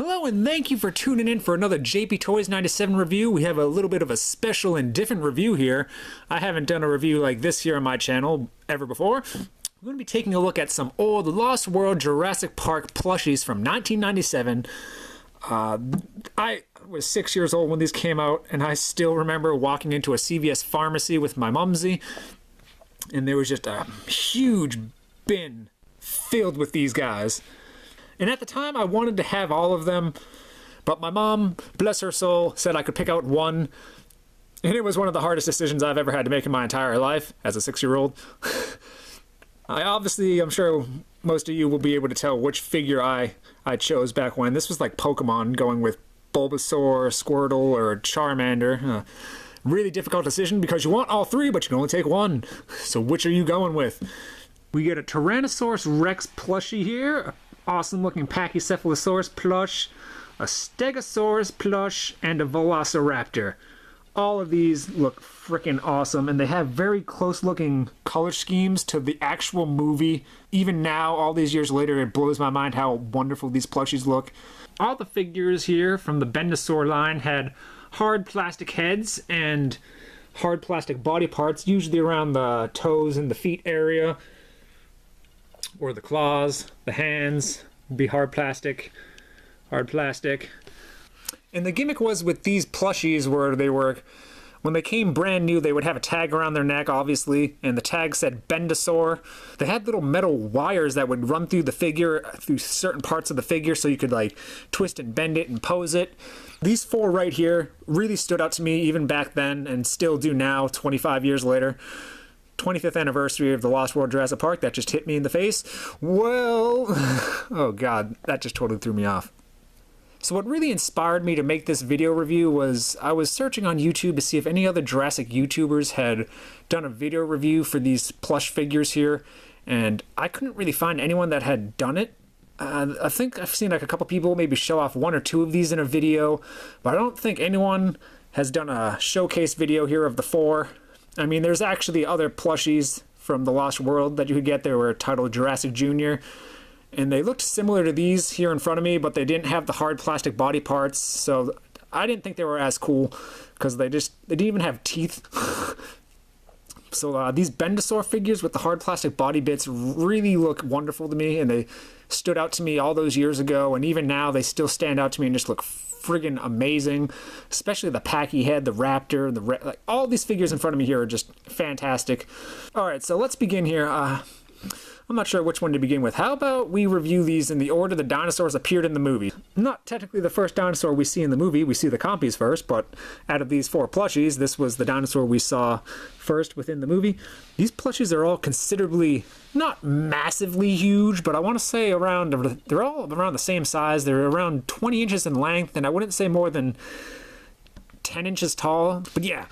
Hello and thank you for tuning in for another JP Toys 97 review. We have a little bit of a special and different review here. I haven't done a review like this here on my channel ever before. We're going to be taking a look at some old Lost World Jurassic Park plushies from 1997. I was 6 years old when these came out, and I still remember walking into a CVS pharmacy with my mumsy, and there was just a huge bin filled with these guys. And at the time, I wanted to have all of them, but my mom, bless her soul, said I could pick out one. And it was one of the hardest decisions I've ever had to make in my entire life as a 6-year-old. I'm sure most of you will be able to tell which figure I chose back when. This was like Pokemon, going with Bulbasaur, Squirtle, or Charmander. Really difficult decision because you want all three, but you can only take one. So which are you going with? We get a Tyrannosaurus Rex plushie here. Awesome looking Pachycephalosaurus plush, a Stegosaurus plush, and a Velociraptor. All of these look freaking awesome, and they have very close looking color schemes to the actual movie. Even now, all these years later, it blows my mind how wonderful these plushies look. All the figures here from the Bend-A-Saur line had hard plastic heads and hard plastic body parts, usually around the toes and the feet area. Or the claws, the hands, be hard plastic. And the gimmick was with these plushies where they were, when they came brand new, they would have a tag around their neck, obviously, and the tag said Bend-A-Saur. They had little metal wires that would run through the figure, through certain parts of the figure, so you could like twist and bend it and pose it. These four right here really stood out to me even back then, and still do now, 25 years later. 25th anniversary of the Lost World Jurassic Park, that just hit me in the face. Well, oh god, that just totally threw me off. So what really inspired me to make this video review was I was searching on YouTube to see if any other Jurassic YouTubers had done a video review for these plush figures here, and I couldn't really find anyone that had done it. I think I've seen like a couple people maybe show off one or two of these in a video, but I don't think anyone has done a showcase video here of the four. I mean, there's actually other plushies from the Lost World that you could get. They were titled Jurassic Jr., and they looked similar to these here in front of me, but they didn't have the hard plastic body parts, so I didn't think they were as cool because they didn't even have teeth. So these Bend-A-Saur figures with the hard plastic body bits really look wonderful to me, and they stood out to me all those years ago, and even now they still stand out to me and just look friggin' amazing, especially the Packy head, the Raptor, like all these figures in front of me here are just fantastic. All right, so let's begin here. I'm not sure which one to begin with. How about we review these in the order the dinosaurs appeared in the movie? Not technically the first dinosaur we see in the movie. We see the compies first, but out of these four plushies, this was the dinosaur we saw first within the movie. These plushies are all considerably, not massively huge, but I want to say they're all around the same size. They're around 20 inches in length, and I wouldn't say more than 10 inches tall. But yeah,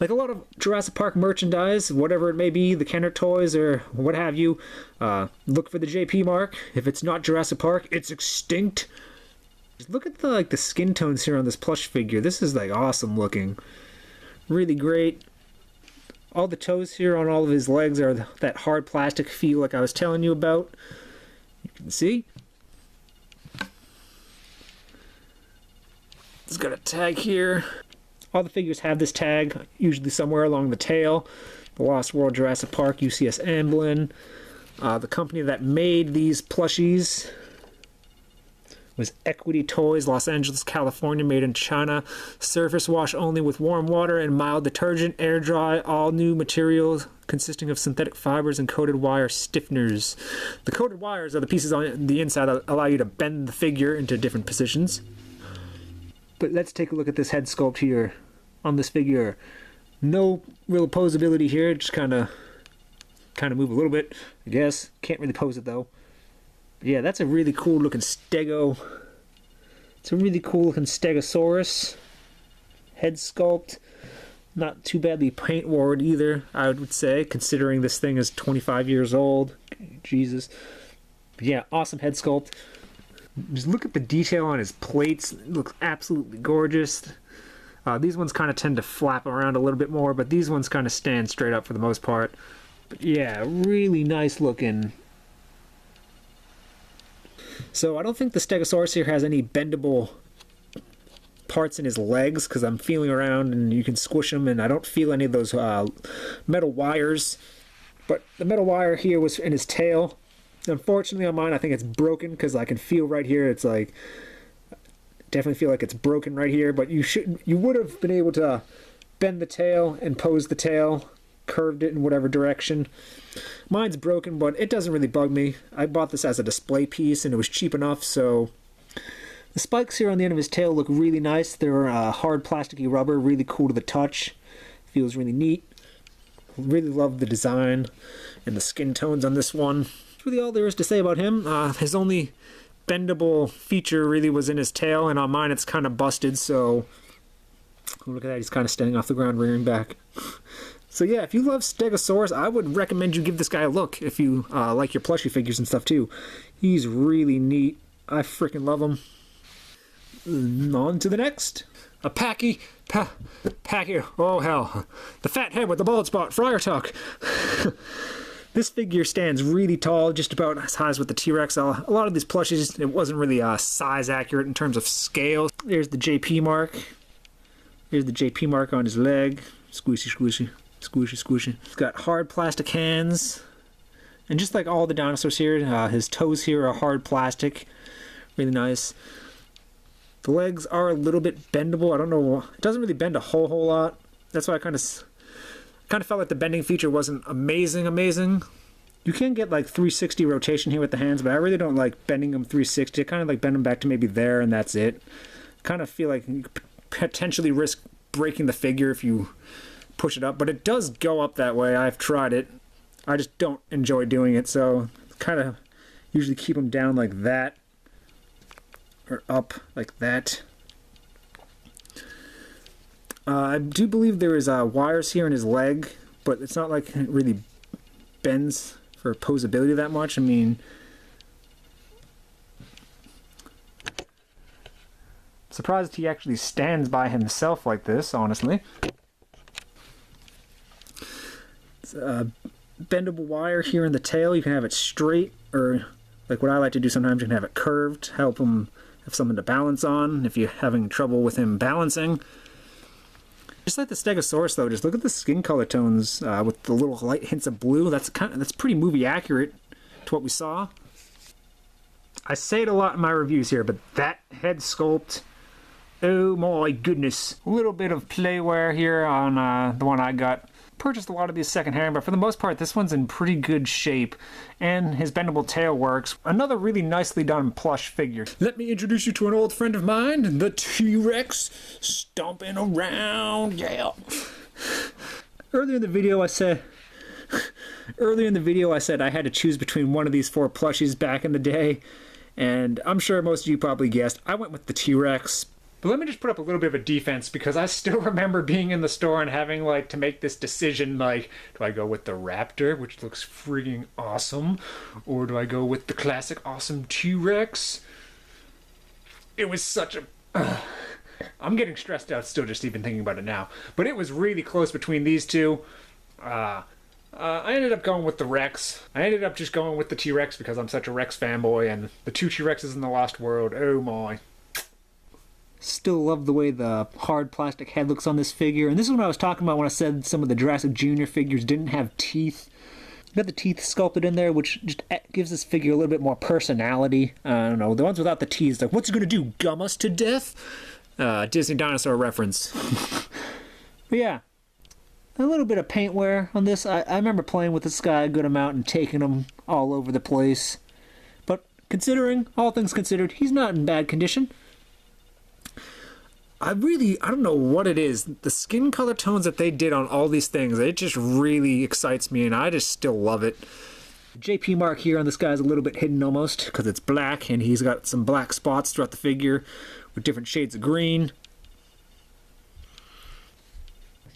like a lot of Jurassic Park merchandise, whatever it may be, the Kenner toys or what have you, look for the JP mark. If it's not Jurassic Park, it's extinct. Just look at the skin tones here on this plush figure. This is like awesome looking. Really great. All the toes here on all of his legs are that hard plastic feel like I was telling you about. You can see. It's got a tag here. All the figures have this tag, usually somewhere along the tail. The Lost World Jurassic Park UCS emblem. The company that made these plushies was Equity Toys, Los Angeles, California, made in China. Surface wash only with warm water and mild detergent, air dry, all new materials consisting of synthetic fibers and coated wire stiffeners. The coated wires are the pieces on the inside that allow you to bend the figure into different positions. But let's take a look at this head sculpt here on this figure. No real posability here, just kind of move a little bit, I guess. Can't really pose it though. But yeah, that's a really cool looking stego. It's a really cool looking Stegosaurus head sculpt. Not too badly paint worn either, I would say, considering this thing is 25 years old. Jesus. But yeah, awesome head sculpt. Just look at the detail on his plates. It looks absolutely gorgeous. These ones kind of tend to flap around a little bit more, but these ones kind of stand straight up for the most part. But yeah, really nice looking. So I don't think the Stegosaurus here has any bendable parts in his legs, because I'm feeling around and you can squish them, and I don't feel any of those metal wires. But the metal wire here was in his tail. Unfortunately on mine, I think it's broken, because I can feel right here, it's like, definitely feel like it's broken right here. But you would have been able to bend the tail and pose the tail, curved it in whatever direction. Mine's broken, but it doesn't really bug me. I bought this as a display piece and it was cheap enough. So the spikes here on the end of his tail look really nice. They're hard plasticky rubber, really cool to the touch. Feels really neat. Really love the design and the skin tones on this one. That's really all there is to say about him. His only bendable feature really was in his tail, and on mine it's kind of busted, so look at that, he's kind of standing off the ground, rearing back. So yeah, if you love Stegosaurus, I would recommend you give this guy a look if you like your plushie figures and stuff too. He's really neat. I freaking love him. On to the next. A Packy, oh hell. The fat head with the bald spot, Friar Tuck. This figure stands really tall, just about as high as with the T-Rex. A lot of these plushies, it wasn't really size accurate in terms of scale. There's the JP mark. Here's the JP mark on his leg. Squishy, squishy, squishy, squishy. He's got hard plastic hands. And just like all the dinosaurs here, his toes here are hard plastic. Really nice. The legs are a little bit bendable. I don't know. It doesn't really bend a whole lot. That's why I kind of felt like the bending feature wasn't amazing. You can get like 360 rotation here with the hands, but I really don't like bending them 360. I kind of like bend them back to maybe there, and that's it. Kind of feel like you could potentially risk breaking the figure if you push it up, but it does go up that way. I've tried it. I just don't enjoy doing it, so kind of usually keep them down like that, or up like that. I do believe there is wires here in his leg, but it's not like it really bends for posability that much. I mean, surprised he actually stands by himself like this, honestly. It's a bendable wire here in the tail. You can have it straight, or like what I like to do sometimes, you can have it curved, help him have something to balance on if you're having trouble with him balancing. Just like the Stegosaurus though, just look at the skin color tones with the little light hints of blue. That's pretty movie accurate to what we saw. I say it a lot in my reviews here, but that head sculpt, oh my goodness. A little bit of playwear here on the one I got. Purchased a lot of these secondhand, but for the most part this one's in pretty good shape, and his bendable tail works. Another really nicely done plush figure. Let me introduce you to an old friend of mine, the T-Rex, stomping around, yeah. Earlier in the video I said I had to choose between one of these 4 plushies back in the day, and I'm sure most of you probably guessed I went with the T-Rex. But let me just put up a little bit of a defense, because I still remember being in the store and having like to make this decision, like, do I go with the Raptor, which looks freaking awesome, or do I go with the classic awesome T-Rex? It was such a... I'm getting stressed out still just even thinking about it now. But it was really close between these two. I ended up going with the Rex. I ended up just going with the T-Rex because I'm such a Rex fanboy, and the 2 T-Rexes in the Lost World, oh my. Still love the way the hard plastic head looks on this figure. And this is what I was talking about when I said some of the Jurassic Jr. figures didn't have teeth. You got the teeth sculpted in there, which just gives this figure a little bit more personality. I don't know, the ones without the teeth, like, what's he gonna do, gum us to death? Disney dinosaur reference. But yeah, a little bit of paint wear on this. I remember playing with this guy a good amount and taking him all over the place. But considering, all things considered, he's not in bad condition. I don't know what it is. The skin color tones that they did on all these things, it just really excites me, and I just still love it. The JP mark here on this guy is a little bit hidden almost, because it's black, and he's got some black spots throughout the figure with different shades of green.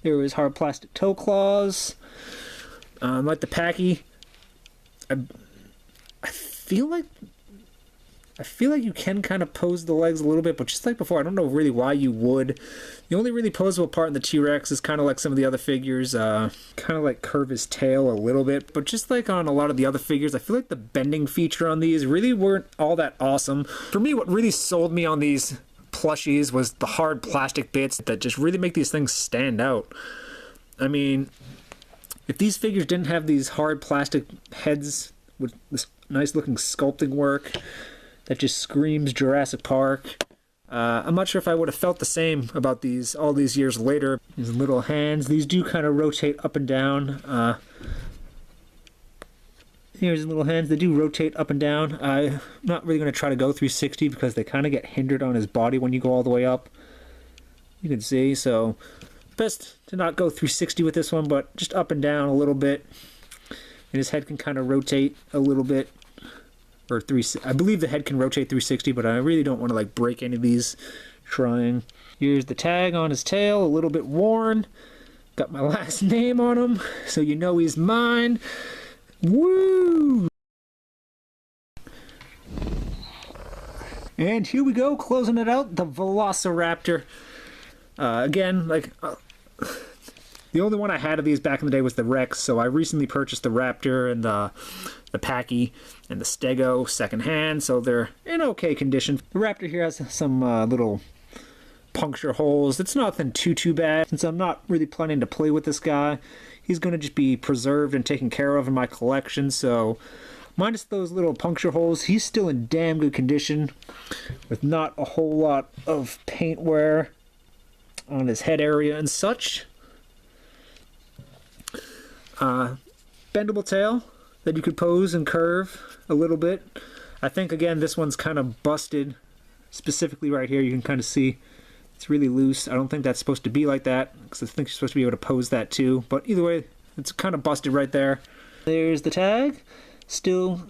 There is hard plastic toe claws. Like the Packy, I feel like I feel like you can kind of pose the legs a little bit, but just like before, I don't know really why you would. The only really poseable part in the T-Rex is kind of like some of the other figures, kind of like curve his tail a little bit, but just like on a lot of the other figures, I feel like the bending feature on these really weren't all that awesome. For me, what really sold me on these plushies was the hard plastic bits that just really make these things stand out. I mean, if these figures didn't have these hard plastic heads with this nice looking sculpting work that just screams Jurassic Park, I'm not sure if I would have felt the same about these all these years later. These little hands, these do kind of rotate up and down. Here's the little hands, they do rotate up and down. I'm not really going to try to go 360 because they kind of get hindered on his body when you go all the way up. You can see, so best to not go 360 with this one, but just up and down a little bit. And his head can kind of rotate a little bit. Or I believe the head can rotate 360, but I really don't want to like break any of these trying. Here's the tag on his tail, a little bit worn. Got my last name on him, so you know he's mine. Woo! And here we go, closing it out, the Velociraptor. Again, like the only one I had of these back in the day was the Rex, so I recently purchased the Raptor and the Packy and the Stego secondhand, so they're in okay condition. The Raptor here has some little puncture holes. It's nothing too bad. Since I'm not really planning to play with this guy, he's going to just be preserved and taken care of in my collection, so minus those little puncture holes, he's still in damn good condition with not a whole lot of paint wear on his head area and such. Bendable tail that you could pose and curve a little bit. I think again this one's kind of busted, specifically right here. You can kind of see it's really loose. I don't think that's supposed to be like that because I think you're supposed to be able to pose that too, but either way it's kind of busted right there. There's the tag, still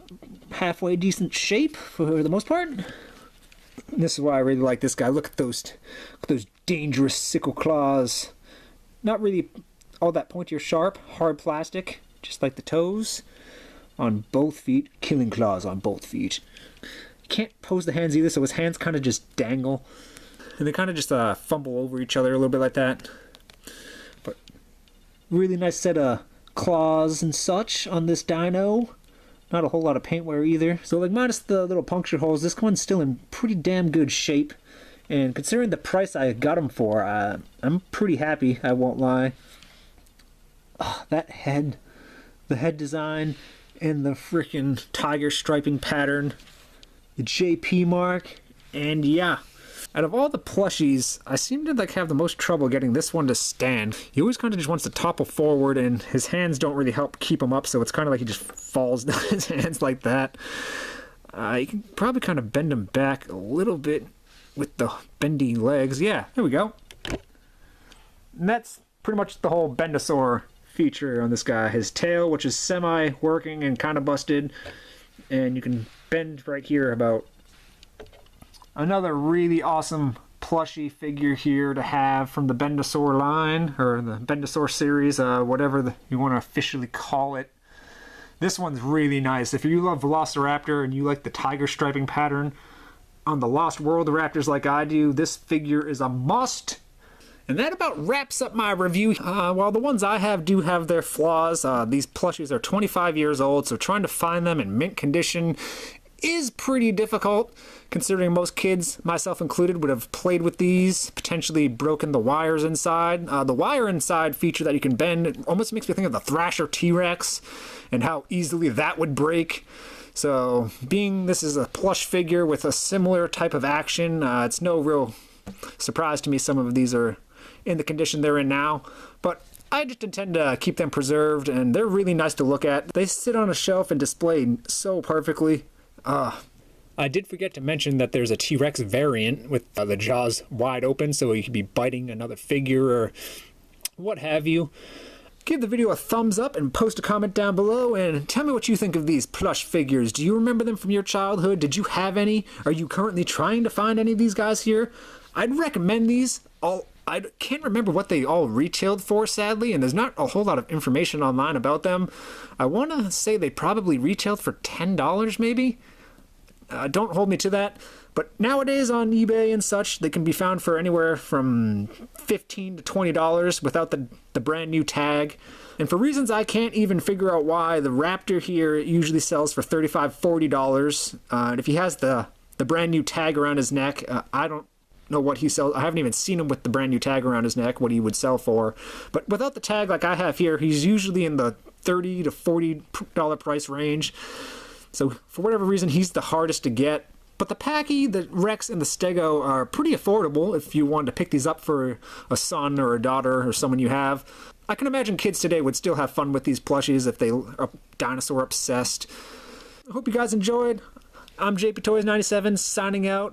halfway decent shape for the most part. And this is why I really like this guy. Look at those dangerous sickle claws. Not really all that pointy or sharp, hard plastic, just like the toes on both feet, killing claws on both feet. You can't pose the hands either, so his hands kind of just dangle, and they kind of just fumble over each other a little bit like that. But really nice set of claws and such on this dino. Not a whole lot of paint wear either. So like minus the little puncture holes, this one's still in pretty damn good shape. And considering the price I got him for, I'm pretty happy, I won't lie. Oh, that head, the head design, and the freaking tiger striping pattern, the JP mark, and yeah. Out of all the plushies, I seem to like have the most trouble getting this one to stand. He always kind of just wants to topple forward, and his hands don't really help keep him up, so it's kind of like he just falls down his hands like that. You can probably kind of bend him back a little bit with the bendy legs. Yeah, there we go. And that's pretty much the whole Bend-A-Saur feature on this guy. His tail, which is semi-working and kind of busted, and you can bend right here about. Another really awesome plushie figure here to have from the Bend-A-Saur line, or the Bend-A-Saur series, whatever you want to officially call it. This one's really nice. If you love Velociraptor and you like the tiger striping pattern on the Lost World Raptors like I do, this figure is a must. And that about wraps up my review. While the ones I have do have their flaws, these plushies are 25 years old, so trying to find them in mint condition is pretty difficult, considering most kids, myself included, would have played with these, potentially broken the wires inside. The wire inside feature that you can bend, it almost makes me think of the Thrasher T-Rex and how easily that would break. So being this is a plush figure with a similar type of action, it's no real surprise to me some of these are in the condition they're in now, but I just intend to keep them preserved, and they're really nice to look at. They sit on a shelf and display so perfectly. I did forget to mention that there's a T-Rex variant with the jaws wide open, so you could be biting another figure or what have you. Give the video a thumbs up and post a comment down below and tell me what you think of these plush figures. Do you remember them from your childhood? Did you have any? Are you currently trying to find any of these guys here? I'd recommend these. I can't remember what they all retailed for, sadly, and there's not a whole lot of information online about them. I want to say they probably retailed for $10 maybe. Don't hold me to that. But nowadays on eBay and such, they can be found for anywhere from $15 to $20 without the brand new tag. And for reasons I can't even figure out why, the Raptor here usually sells for $35, $40. And if he has the brand new tag around his neck, I don't know what he sells. I haven't even seen him with the brand new tag around his neck, what he would sell for. But without the tag like I have here, he's usually in the $30 to $40 price range. So for whatever reason, he's the hardest to get. But the Packy, the Rex, and the Stego are pretty affordable if you wanted to pick these up for a son or a daughter or someone you have. I can imagine kids today would still have fun with these plushies if they are dinosaur obsessed. I hope you guys enjoyed. I'm JP Toys 97 signing out.